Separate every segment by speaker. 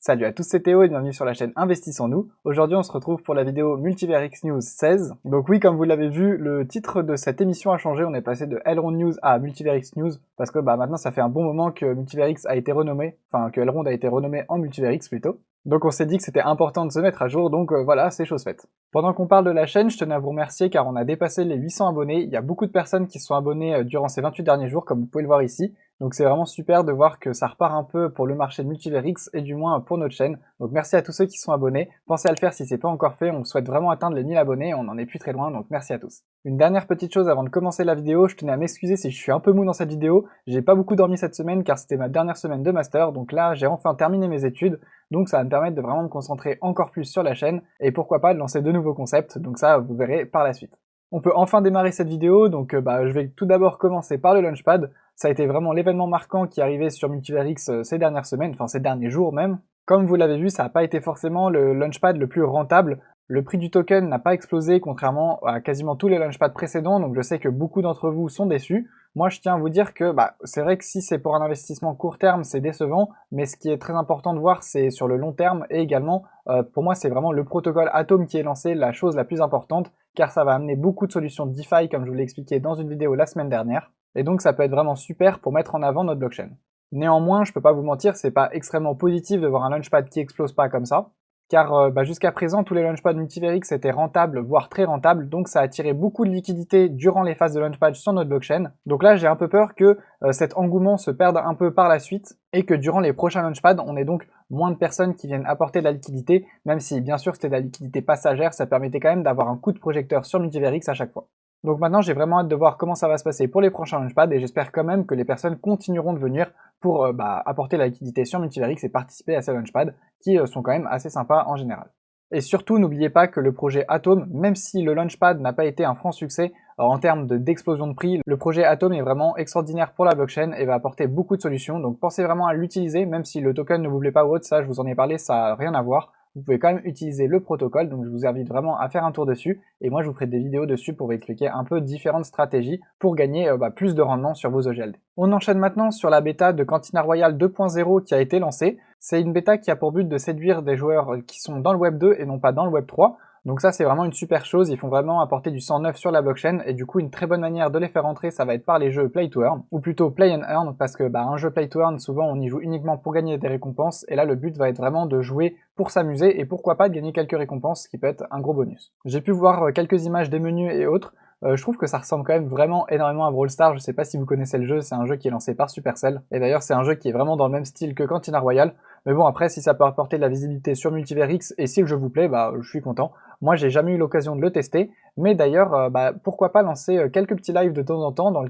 Speaker 1: Salut à tous, c'est Théo et bienvenue sur la chaîne Investissons-nous. Aujourd'hui on se retrouve pour la vidéo Multivers X News 16. Donc oui, comme vous l'avez vu, le titre de cette émission a changé, on est passé de Elrond News à Multivers X News, parce que maintenant ça fait un bon moment que Multivers X a été renommé, enfin que Elrond a été renommé en Multivers X plutôt. Donc on s'est dit que c'était important de se mettre à jour, donc voilà, c'est chose faite. Pendant qu'on parle de la chaîne, je tenais à vous remercier car on a dépassé les 800 abonnés, il y a beaucoup de personnes qui se sont abonnées durant ces 28 derniers jours, comme vous pouvez le voir ici. Donc c'est vraiment super de voir que ça repart un peu pour le marché de Multivers X et du moins pour notre chaîne. Donc merci à tous ceux qui sont abonnés. Pensez à le faire si c'est pas encore fait, on souhaite vraiment atteindre les 1000 abonnés, on en est plus très loin, donc merci à tous. Une dernière petite chose avant de commencer la vidéo, je tenais à m'excuser si je suis un peu mou dans cette vidéo. J'ai pas beaucoup dormi cette semaine car c'était ma dernière semaine de master, donc là j'ai enfin terminé mes études, donc ça va me permettre de vraiment me concentrer encore plus sur la chaîne et pourquoi pas de lancer de nouveaux concepts, donc ça vous verrez par la suite. On peut enfin démarrer cette vidéo, donc je vais tout d'abord commencer par le Launchpad. Ça a été vraiment l'événement marquant qui est arrivé sur Multivers X ces dernières semaines, enfin ces derniers jours même. Comme vous l'avez vu, ça n'a pas été forcément le Launchpad le plus rentable. Le prix du token n'a pas explosé contrairement à quasiment tous les Launchpads précédents, donc je sais que beaucoup d'entre vous sont déçus. Moi je tiens à vous dire que c'est vrai que si c'est pour un investissement court terme, c'est décevant, mais ce qui est très important de voir, c'est sur le long terme, et également, pour moi c'est vraiment le protocole Atom qui est lancé, la chose la plus importante, car ça va amener beaucoup de solutions DeFi, comme je vous l'ai expliqué dans une vidéo la semaine dernière, et donc ça peut être vraiment super pour mettre en avant notre blockchain. Néanmoins, je peux pas vous mentir, c'est pas extrêmement positif de voir un launchpad qui explose pas comme ça, car jusqu'à présent, tous les launchpads Multivers X étaient rentables, voire très rentables, donc ça a attiré beaucoup de liquidités durant les phases de launchpad sur notre blockchain. Donc là, j'ai un peu peur que cet engouement se perde un peu par la suite, et que durant les prochains launchpads, on ait donc moins de personnes qui viennent apporter de la liquidité, même si bien sûr c'était de la liquidité passagère, ça permettait quand même d'avoir un coup de projecteur sur Multivers X à chaque fois. Donc maintenant, j'ai vraiment hâte de voir comment ça va se passer pour les prochains launchpads, et j'espère quand même que les personnes continueront de venir pour apporter la liquidité sur Multivers X et participer à ces launchpads, qui sont quand même assez sympas en général. Et surtout, n'oubliez pas que le projet Atom, même si le launchpad n'a pas été un franc succès en termes d'explosion de prix, le projet Atom est vraiment extraordinaire pour la blockchain et va apporter beaucoup de solutions, donc pensez vraiment à l'utiliser, même si le token ne vous plaît pas ou autre, ça je vous en ai parlé, ça n'a rien à voir. Vous pouvez quand même utiliser le protocole, donc je vous invite vraiment à faire un tour dessus, et moi je vous ferai des vidéos dessus pour vous expliquer un peu différentes stratégies pour gagner plus de rendement sur vos EGLD. On enchaîne maintenant sur la bêta de Cantina Royale 2.0 qui a été lancée. C'est une bêta qui a pour but de séduire des joueurs qui sont dans le Web 2 et non pas dans le Web 3, donc ça c'est vraiment une super chose, ils font vraiment apporter du sang neuf sur la blockchain, et du coup une très bonne manière de les faire entrer, ça va être par les jeux Play to Earn, ou plutôt Play and Earn, parce que un jeu Play to Earn, souvent on y joue uniquement pour gagner des récompenses, et là le but va être vraiment de jouer pour s'amuser, et pourquoi pas de gagner quelques récompenses, ce qui peut être un gros bonus. J'ai pu voir quelques images des menus et autres, je trouve que ça ressemble quand même vraiment énormément à Brawl Stars, je sais pas si vous connaissez le jeu, c'est un jeu qui est lancé par Supercell, et d'ailleurs c'est un jeu qui est vraiment dans le même style que Cantina Royale, mais bon après si ça peut apporter de la visibilité sur Multivers X, et si le jeu vous plaît, je suis content. Moi j'ai jamais eu l'occasion de le tester, mais d'ailleurs pourquoi pas lancer quelques petits lives de temps en temps dans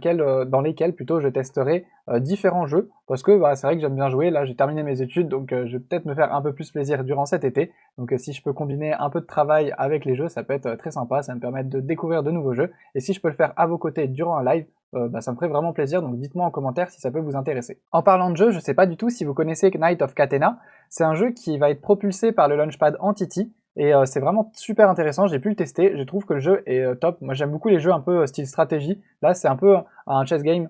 Speaker 1: lesquels plutôt je testerai différents jeux, parce que c'est vrai que j'aime bien jouer, là j'ai terminé mes études, donc je vais peut-être me faire un peu plus plaisir durant cet été, donc si je peux combiner un peu de travail avec les jeux, ça peut être très sympa, ça va me permettre de découvrir de nouveaux jeux, et si je peux le faire à vos côtés durant un live, ça me ferait vraiment plaisir, donc dites-moi en commentaire si ça peut vous intéresser. En parlant de jeu, je sais pas du tout si vous connaissez Knight of Catena, c'est un jeu qui va être propulsé par le launchpad Entity, et c'est vraiment super intéressant, j'ai pu le tester, je trouve que le jeu est top. Moi j'aime beaucoup les jeux un peu style stratégie, là c'est un peu un chess game,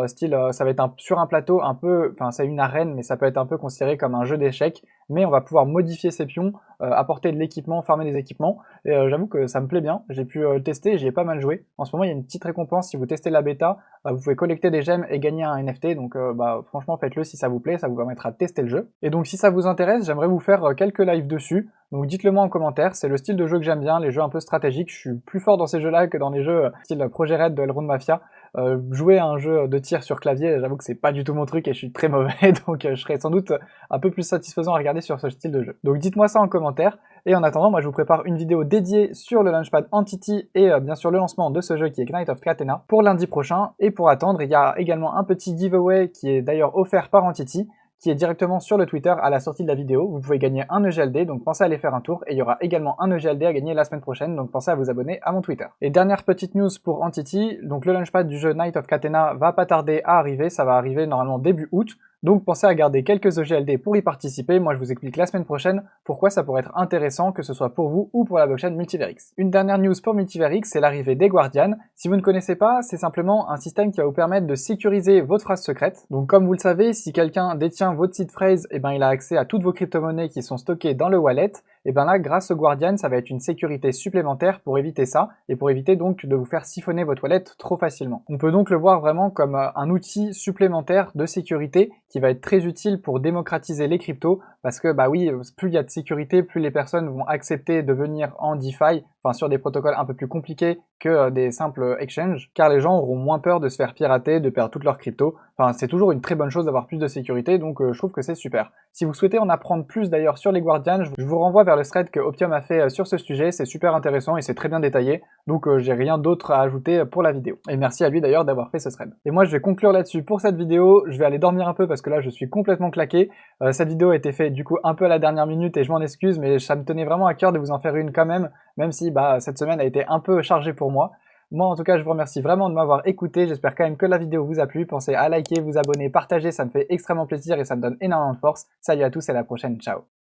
Speaker 1: style ça va être sur un plateau un peu, enfin c'est une arène mais ça peut être un peu considéré comme un jeu d'échecs, mais on va pouvoir modifier ses pions, apporter de l'équipement, farmer des équipements, et j'avoue que ça me plaît bien, j'ai pu le tester, j'y ai pas mal joué. En ce moment il y a une petite récompense si vous testez la bêta, vous pouvez collecter des gemmes et gagner un NFT, donc franchement faites-le si ça vous plaît, ça vous permettra de tester le jeu. Et donc si ça vous intéresse, j'aimerais vous faire quelques lives dessus, donc dites-le moi en commentaire, c'est le style de jeu que j'aime bien, les jeux un peu stratégiques, je suis plus fort dans ces jeux-là que dans les jeux style Projet Red de Elrond Mafia. Jouer à un jeu de tir sur clavier, j'avoue que c'est pas du tout mon truc et je suis très mauvais, donc je serais sans doute un peu plus satisfaisant à regarder sur ce style de jeu. Donc dites-moi ça en commentaire, et en attendant, moi je vous prépare une vidéo dédiée sur le launchpad Entity et bien sûr le lancement de ce jeu qui est Knight of Catena pour lundi prochain, et pour attendre, il y a également un petit giveaway qui est d'ailleurs offert par Entity, qui est directement sur le Twitter à la sortie de la vidéo. Vous pouvez gagner un EGLD, donc pensez à aller faire un tour, et il y aura également un EGLD à gagner la semaine prochaine, donc pensez à vous abonner à mon Twitter. Et dernière petite news pour Entity, donc le launchpad du jeu Knight of Catena va pas tarder à arriver, ça va arriver normalement début août, Donc pensez à garder quelques EGLD pour y participer. Moi je vous explique la semaine prochaine pourquoi ça pourrait être intéressant, que ce soit pour vous ou pour la blockchain Multiverix. Une dernière news pour Multiverix, c'est l'arrivée des Guardians. Si vous ne connaissez pas, c'est simplement un système qui va vous permettre de sécuriser votre phrase secrète. Donc comme vous le savez, si quelqu'un détient votre seed phrase, et ben il a accès à toutes vos crypto-monnaies qui sont stockées dans le wallet. Et ben là, grâce au Guardian, ça va être une sécurité supplémentaire pour éviter ça, et pour éviter donc de vous faire siphonner votre wallet trop facilement. On peut donc le voir vraiment comme un outil supplémentaire de sécurité qui va être très utile pour démocratiser les cryptos, parce que bah oui, plus il y a de sécurité, plus les personnes vont accepter de venir en DeFi, enfin sur des protocoles un peu plus compliqués que des simples exchanges, car les gens auront moins peur de se faire pirater, de perdre toutes leurs cryptos. Enfin, c'est toujours une très bonne chose d'avoir plus de sécurité, donc je trouve que c'est super. Si vous souhaitez en apprendre plus d'ailleurs sur les Guardians, je vous renvoie vers le thread que Optium a fait sur ce sujet, c'est super intéressant et c'est très bien détaillé, donc j'ai rien d'autre à ajouter pour la vidéo. Et merci à lui d'ailleurs d'avoir fait ce thread. Et moi je vais conclure là-dessus pour cette vidéo, je vais aller dormir un peu parce que là je suis complètement claqué. Cette vidéo a été faite du coup un peu à la dernière minute et je m'en excuse, mais ça me tenait vraiment à cœur de vous en faire une quand même si bah, cette semaine a été un peu chargée pour moi. Moi en tout cas je vous remercie vraiment de m'avoir écouté, j'espère quand même que la vidéo vous a plu, pensez à liker, vous abonner, partager, ça me fait extrêmement plaisir et ça me donne énormément de force. Salut à tous et à la prochaine, ciao.